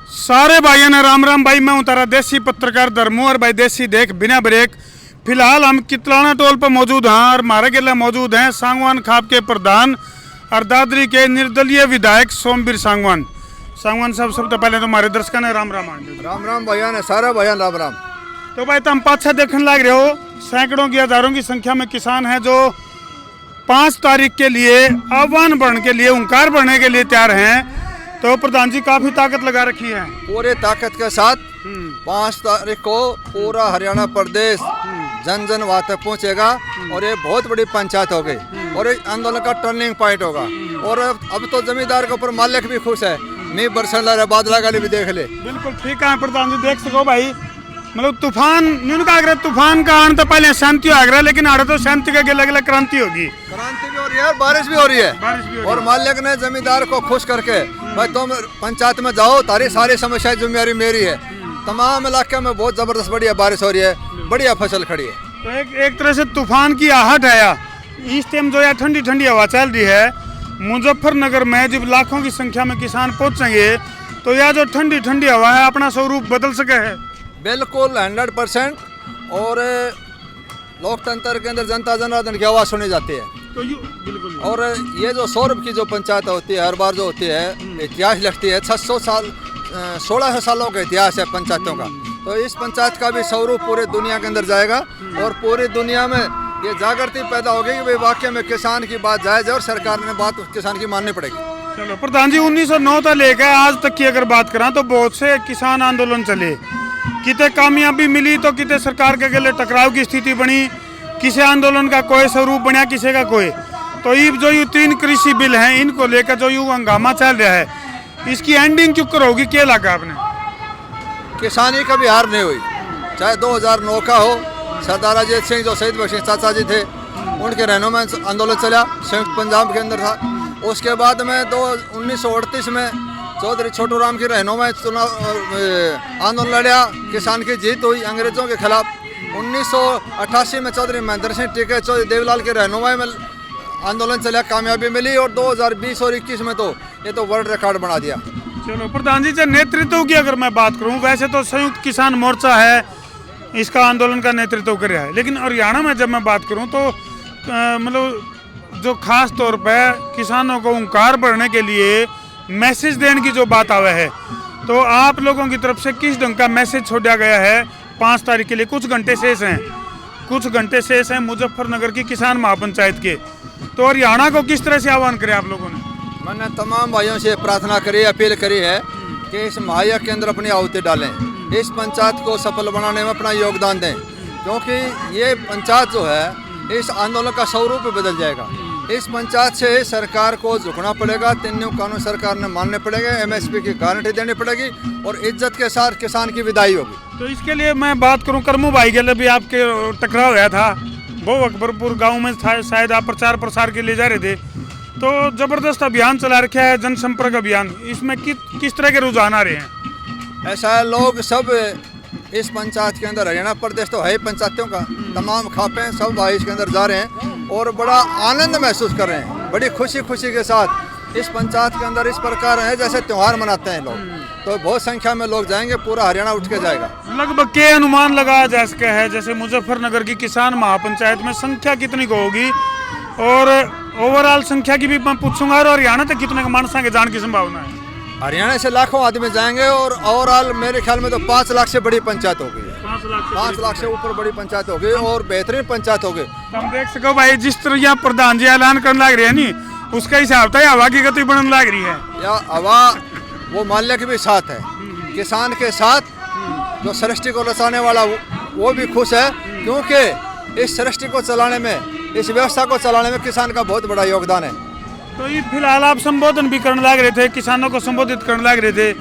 सारे भाइयों ने राम राम। भाई मैं हूं तारा देसी पत्रकार धर्मू और भाई देसी देख बिना ब्रेक। फिलहाल हम कितलाना टोल पर मौजूद हैं और हमारे गेला मौजूद हैं सांगवान खाप के प्रधान और दादरी के निर्दलीय विधायक सोमवीर सांगवान। सांगवान साहब सबसे पहले तो हमारे दर्शकों ने राम राम। राम राम भैया ने सारा भैया राम राम। तो भाई तुम पाछा देखने लग रहे हो, सैकड़ों की हजारों की संख्या में किसान हैं जो 5 तारीख के लिए आह्वान बढ़ने के लिए हुंकार बढ़ने के लिए तैयार हैं। तो प्रधान जी काफी ताकत लगा रखी है। पूरे ताकत के साथ 5 तारीख को पूरा हरियाणा प्रदेश जन जन वहाँ तक पहुँचेगा और ये बहुत बड़ी पंचायत हो गई और एक आंदोलन का टर्निंग पॉइंट होगा। और अब तो जमींदार के ऊपर मालिक भी खुश है, मैं बरसा ला रहा बादला गाली भी देख ले। बिल्कुल ठीक है प्रधान जी, देख सको भाई मतलब तूफान तूफान का आने तो पहले शांति आ रहा, लेकिन आड़े तो शांति का अलग अलग क्रांति होगी। क्रांति भी हो रही है, बारिश भी हो रही है और मालिक ने जमींदार को खुश करके भाई तुम पंचायत में जाओ, तारी सारी समस्याएं जिम्मेदारी मेरी है। तमाम इलाके में बहुत जबरदस्त बढ़िया बारिश हो रही है, बढ़िया फसल खड़ी है। तो एक तरह से तूफान की आहट है। इस टाइम जो है ठंडी ठंडी हवा चल रही है मुजफ्फरनगर में, जब लाखों की संख्या में किसान पहुंचेंगे तो यह जो ठंडी ठंडी हवा है अपना स्वरूप बदल सके है। बिल्कुल 100%। और लोकतंत्र के अंदर जनता जनार्दन की आवाज़ सुनी जाती है। तो बिल्कुल। और ये जो सौरभ की जो पंचायत होती है हर बार जो होती है इतिहास लिखती है, 600 साल 1600 सालों का इतिहास है पंचायतों का। तो इस पंचायत का भी स्वरूप पूरे दुनिया के अंदर जाएगा और पूरी दुनिया में ये जागृति पैदा होगी कि भाई वाकई में किसान की बात जायज़ है और सरकार ने बात किसान की माननी पड़ेगी। चलो प्रधान जी, 1909 से लेकर आज तक की अगर बात करें तो बहुत से किसान आंदोलन चले, कितने कामयाबी मिली तो कितने सरकार के गले टकराव की स्थिति बनी, किसी आंदोलन का कोई स्वरूप बना किसी का कोई। तो ये जो 3 कृषि बिल हैं इनको लेकर जो हंगामा चल रहा है, इसकी एंडिंग क्यों करोगी, क्या लगा आपने? किसानी कभी हार नहीं हुई, चाहे 2009 का हो, सरदार अजीत सिंह जो शहीद बख्शी चाचा जी थे उनके रहनुमा आंदोलन चला, संयुक्त पंजाब के अंदर था। उसके बाद में 1938 में चौधरी छोटू राम की रहनुमाई चुनाव आंदोलन लड़ा, किसान की जीत हुई अंग्रेजों के खिलाफ। 1988 में चौधरी महेंद्र सिंह टीके चौधरी देवीलाल की रहनुमाई में आंदोलन चला, कामयाबी मिली। और 2020 और 21 में तो ये तो वर्ल्ड रिकॉर्ड बना दिया। चलो प्रधान जी, नेतृत्व की अगर मैं बात करूं, वैसे तो संयुक्त किसान मोर्चा है इसका आंदोलन का नेतृत्व कर रहा है, लेकिन हरियाणा में जब मैं बात करूं तो मतलब जो खास तौर पर किसानों को हुंकार बढ़ने के लिए मैसेज देने की जो बात आवे है, तो आप लोगों की तरफ से किस ढंग का मैसेज छोड़ा गया है 5 तारीख के लिए? कुछ घंटे शेष हैं मुजफ्फरनगर की किसान महापंचायत के, तो हरियाणा को किस तरह से आह्वान करे आप लोगों ने? मैंने तमाम भाइयों से प्रार्थना करी, अपील करी है कि इस महायज्ञ के अंदर अपनी आहुति डालें, इस पंचायत को सफल बनाने में अपना योगदान दें, क्योंकि ये पंचायत जो है इस आंदोलन का स्वरूप भी बदल जाएगा। इस पंचायत से सरकार को झुकना पड़ेगा, 3 न्यू कानून सरकार ने मानने पड़ेगे, MSP की गारंटी देनी पड़ेगी और इज्जत के साथ किसान की विदाई होगी। तो इसके लिए मैं बात करूं, करमू भाई के लिए भी आपके टकराव हुआ था, वो अकबरपुर गांव में शायद आप प्रचार प्रसार के लिए जा रहे थे, तो जबरदस्त अभियान चला रखा है, जनसंपर्क अभियान, इसमें किस तरह के रुझान आ रहे हैं? ऐसा है, लोग सब इस पंचायत के अंदर, हरियाणा प्रदेश तो है ही पंचायतों का, तमाम खापें सब भाई इसके अंदर जा रहे हैं और बड़ा आनंद महसूस कर रहे हैं, बड़ी खुशी के साथ इस पंचायत के अंदर इस प्रकार है जैसे त्यौहार मनाते हैं लोग। तो बहुत संख्या में लोग जाएंगे, पूरा हरियाणा उठ के जाएगा। लगभग के अनुमान लगाया जा सके है, जैसे मुजफ्फरनगर की किसान महापंचायत में संख्या कितनी को होगी और ओवरऑल संख्या की भी मैं पूछूंगा, और हरियाणा तक कितने का मानसा के जाने की संभावना है? हरियाणा से लाखों आदमी जाएंगे और ओवरऑल मेरे ख्याल में तो 5 लाख से बड़ी पंचायत होगी, 5 लाख से ऊपर बड़ी पंचायत होगी और बेहतरीन पंचायत होगी। हम देख सको भाई, जिस तरह यहाँ प्रधान जी ऐलान करने लग रहे हैं नी, उसका हिसाब था हवा की गति बनने लग रही है। या हवा वो माल्य के भी साथ है, किसान के साथ, जो सृष्टि को रचाने वाला वो भी खुश है, क्योंकि इस सृष्टि को चलाने में, इस व्यवस्था को चलाने में किसान का बहुत बड़ा योगदान है। तो ये फिलहाल आप संबोधन भी करने लग रहे थे, किसानों को संबोधित करने लग रहे थे,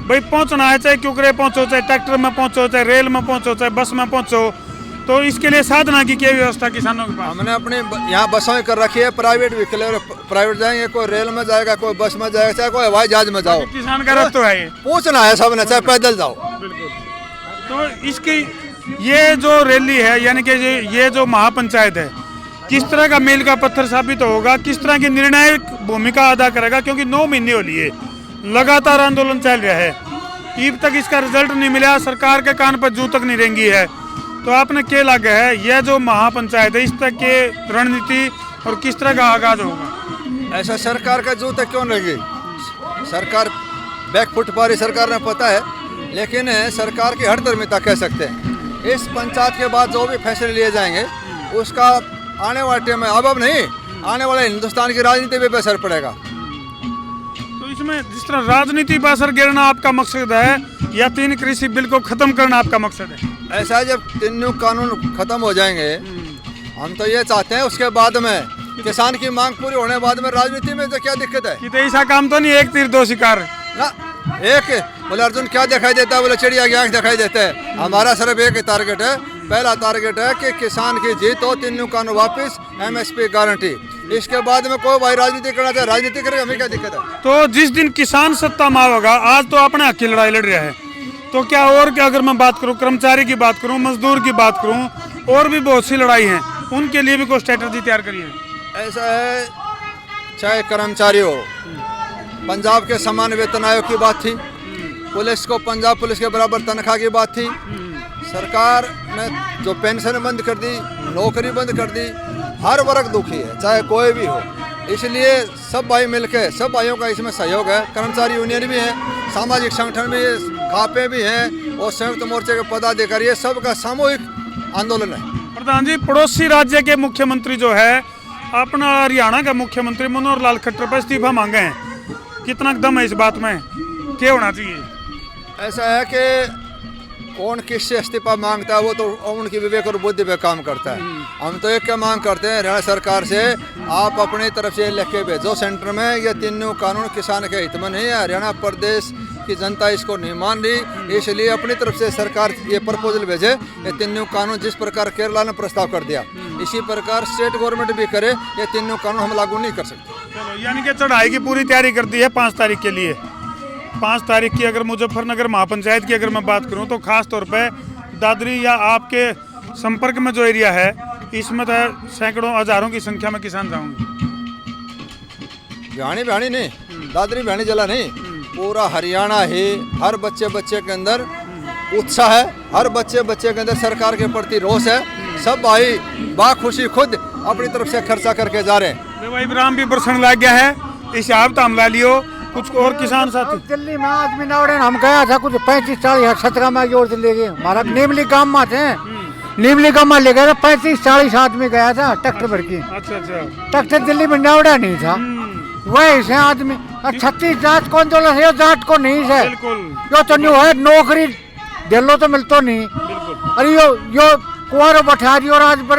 भाई पहुंचना है, चाहे क्यों पहुंचो, चाहे ट्रैक्टर में पहुंचो, चाहे रेल में पहुंचो, चाहे बस में पहुंचो, तो इसके लिए साधना की क्या व्यवस्था किसानों के पास? हमने अपने यहाँ बसें कर रखी है, प्राइवेट व्हीकल, प्राइवेट जाएंगे, कोई रेल में जाएगा, कोई बस में जाएगा, चाहे कोई हवाई जहाज में जाओ, किसान का रब तो है, ये पहुंचना है सबने, चाहे पैदल जाओ। बिल्कुल। तो इसकी ये जो रैली है, यानी कि ये जो महापंचायत है, किस तरह का मील का पत्थर साबित होगा, किस तरह की निर्णायक भूमिका अदा करेगा? क्योंकि 9 महीने हो लिए लगातार आंदोलन चल रहा है, अब तक इसका रिजल्ट नहीं मिला, सरकार के कान पर जू तक नहीं रेंगी है। तो आपने क्या लगा है यह जो महापंचायत है इस तक के रणनीति और किस तरह का आगाज होगा? ऐसा सरकार का जू तक क्यों लगी? सरकार बैकफुट पा रही, सरकार ने पता है, लेकिन सरकार की हठधर्मिता कह सकते हैं। इस पंचायत के बाद जो भी फैसले लिए जाएंगे उसका आने वाले टाइम में अब नहीं, आने वाले हिंदुस्तान की राजनीति पे भी असर पड़ेगा। तो इसमें जिस तरह राजनीति पर असर गिरना आपका मकसद है या 3 कृषि बिल को खत्म करना आपका मकसद है? ऐसा है, जब 3 न्यू कानून खत्म हो जाएंगे हम तो ये चाहते हैं उसके बाद में किसान की मांग पूरी होने बाद में राजनीति में तो क्या दिक्कत है? कि तो ऐसा काम तो नहीं एक तीर दो शिकार ना। एक बोले अर्जुन क्या दिखाई देता है? बोले चिड़िया की आंख दिखाई देता है। हमारा सिर्फ एक ही टारगेट है, पहला टारगेट है कि किसान की जीत हो, 3 न्यू कानून वापस, MSP गारंटी। इसके बाद में कोई भाई राजनीति करना चाहे राजनीति करेगा, हमें क्या दिक्कत है? तो जिस दिन किसान सत्ता में होगा, आज तो अपने हक की लड़ाई लड़ रहा है, तो क्या और क्या अगर मैं बात करूं, कर्मचारी की बात करूं, मजदूर की बात करूं, और भी बहुत सी लड़ाई है, उनके लिए भी कोई स्ट्रेटजी तैयार करिए। ऐसा है, चाहे कर्मचारी हो, पंजाब के समान वेतन आयोग की बात थी, पुलिस को पंजाब पुलिस के बराबर तनख्वाह की बात थी, सरकार ने जो पेंशन बंद कर दी, नौकरी बंद कर दी, हर वर्ग दुखी है चाहे कोई भी हो। इसलिए सब भाई मिलके, सब भाइयों का इसमें सहयोग है, कर्मचारी यूनियन भी है, सामाजिक संगठन भी है, खापे भी हैं और संयुक्त मोर्चे के पदाधिकारी है, सबका सामूहिक आंदोलन है। प्रधान जी, पड़ोसी राज्य के मुख्यमंत्री जो है अपना हरियाणा का मुख्यमंत्री मनोहर लाल खट्टर पर इस्तीफा मांगे हैं, कितना दम है इस बात में, क्या होना चाहिए? ऐसा है कि कौन किससे इस्तीफा मांगता है वो तो उनकी विवेक और बुद्धि पे काम करता है। हम तो एक क्या मांग करते हैं हरियाणा सरकार से, आप अपनी तरफ से लिख के भेजो सेंटर में, ये 3 न्यू कानून किसान के हित में नहीं है, हरियाणा प्रदेश की जनता इसको नहीं मान रही, इसलिए अपनी तरफ से सरकार ये प्रपोजल भेजे, ये 3 न्यू कानून जिस प्रकार केरला ने प्रस्ताव कर दिया इसी प्रकार स्टेट गवर्नमेंट भी करे, ये 3 न्यू कानून हम लागू नहीं कर सकते। चलो, यानी कि चढ़ाई की पूरी तैयारी कर दी है 5 तारीख के लिए। 5 तारीख की अगर मुजफ्फरनगर महापंचायत की अगर मैं बात करूं तो खास तौर पे दादरी या आपके संपर्क में जो एरिया है इसमें तो सैकड़ों हजारों की संख्या में किसान जाऊंगे। भिवानी नहीं, दादरी भिवानी जिला नहीं, पूरा हरियाणा ही, हर बच्चे के अंदर उत्साह है, हर बच्चे के अंदर सरकार के प्रति रोष है। सब भाई बाखुशी खुद अपनी तरफ से खर्चा करके जा रहे हैं। भाई राम भी बरसन लग गया है, इस आप तो हमला लियो कुछ और किसान साथी। दिल्ली में आदमी नावड़े हम गया था कुछ 35-40 17 में की ओर से ले गए, हमारा नीमली गांव में थे, नीमली गांव में ले गया था, 35-40 आदमी गया था ट्रैक्टर भर के। अच्छा अच्छा, ट्रैक्टर दिल्ली में नावड़ा नहीं था, वैसे आदमी 36 जात को आंदोलन है, जाट को नहीं है, यो तो नहीं है, नौकरी दे लो तो मिलतो नहीं, अरे यो कुआरो बैठा दियो राज पर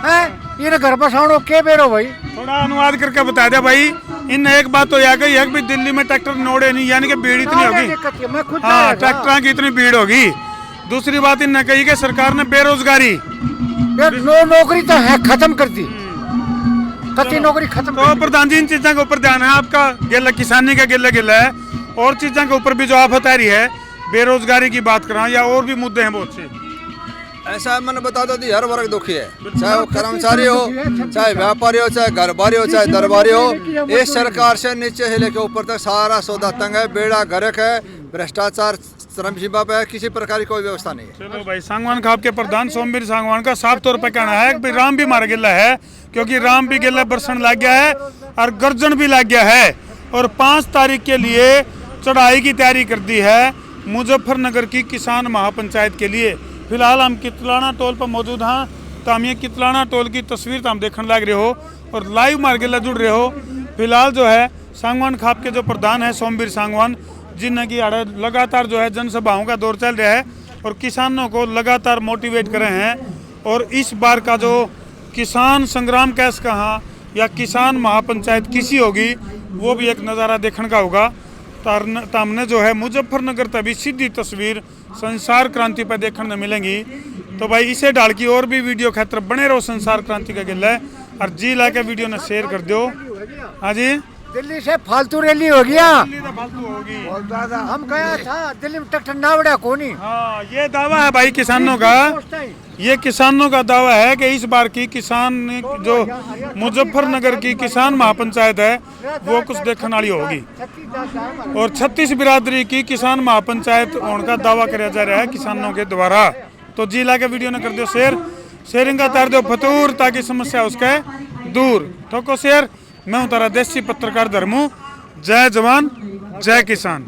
है, ये घर बसाओ के बेरो भाई। थोड़ा अनुवाद करके बता दे भाई, इन एक बात तो याद है कि दिल्ली में ट्रैक्टर नोड़े नहीं, यानी कि भीड़ इतनी होगी, हाँ ट्रैक्टर की इतनी भीड़ होगी। दूसरी बात इन्हें कही कि सरकार ने बेरोजगारी नौकरी तो है खत्म कर दी, कच्ची नौकरी खत्म। तो प्रधान जी इन चीजों के ऊपर ध्यान है आपका, गिला किसानी का गिला है, और चीजों के ऊपर भी जो आप बता रही है, बेरोजगारी की बात करा या और भी मुद्दे हैं बहुत से। ऐसा मैंने बता दो हर वर्ग दुखी है, चाहे वो कर्मचारी हो, चाहे व्यापारी हो, चाहे घरबारी हो, चाहे दरबारी हो, इस सरकार से नीचे से लेकर ऊपर तक सारा सौदा तंग है, बेड़ा गर्क है, भ्रष्टाचार श्रम सीमा पे है, किसी प्रकार की कोई व्यवस्था नहीं है। चलो भाई, सांगवान खाप के प्रधान सोमवीर सांगवान का साफ तौर पर कहना है कि राम भी मार गिला है, क्योंकि राम भी गिला बरसन लग गया है और गर्जन भी लग गया है, और 5 तारीख के लिए चढ़ाई की तैयारी कर दी है मुजफ्फरनगर की किसान महापंचायत के लिए। फिलहाल हम कितलाना टोल पर मौजूद हैं, तो हम ये कितलाना टोल की तस्वीर तो हम देखने लग रहे हो और लाइव मार्केट जुड़ रहे हो। फिलहाल जो है सांगवान खाप के जो प्रधान है सोमवीर सांगवान, जिनकी लगातार जो है जनसभाओं का दौर चल रहा है और किसानों को लगातार मोटिवेट कर रहे हैं, और इस बार का जो किसान संग्राम कैस कहाँ या किसान महापंचायत किसी होगी वो भी एक नज़ारा देखने का होगा। तो हमने जो है मुजफ्फरनगर तभी सीधी तस्वीर संसार क्रांति पर देखने मिलेंगी। तो भाई इसे डाल की और भी वीडियो खातर बने रहो संसार क्रांति का गिला है, और जी ला के वीडियो ने शेयर कर दो। हाँ जी। दिल्ली से फालतू रैली हो गया। दिल्ली तो फालतू होगी। बहुत ज्यादा। हम गया था दिल्ली में ट्रैक्टर ना उड़ा कोनी। हाँ, ये दावा है भाई किसानों का, ये किसानों का दावा है कि इस बार की किसान जो मुजफ्फरनगर की किसान महापंचायत है वो कुछ देखने वाली होगी। और 36 बिरादरी की किसान महापंचायत होने का दावा किया जा रहा है किसानों के द्वारा। तो जी ला के वीडियो ने कर दो शेयर, शेयरिंग का तार दो फतूर ताकि समस्या उसके दूर। ठोको शेयर। मैं हूँ तारा देसी पत्रकार धर्मू। जय जवान जय किसान।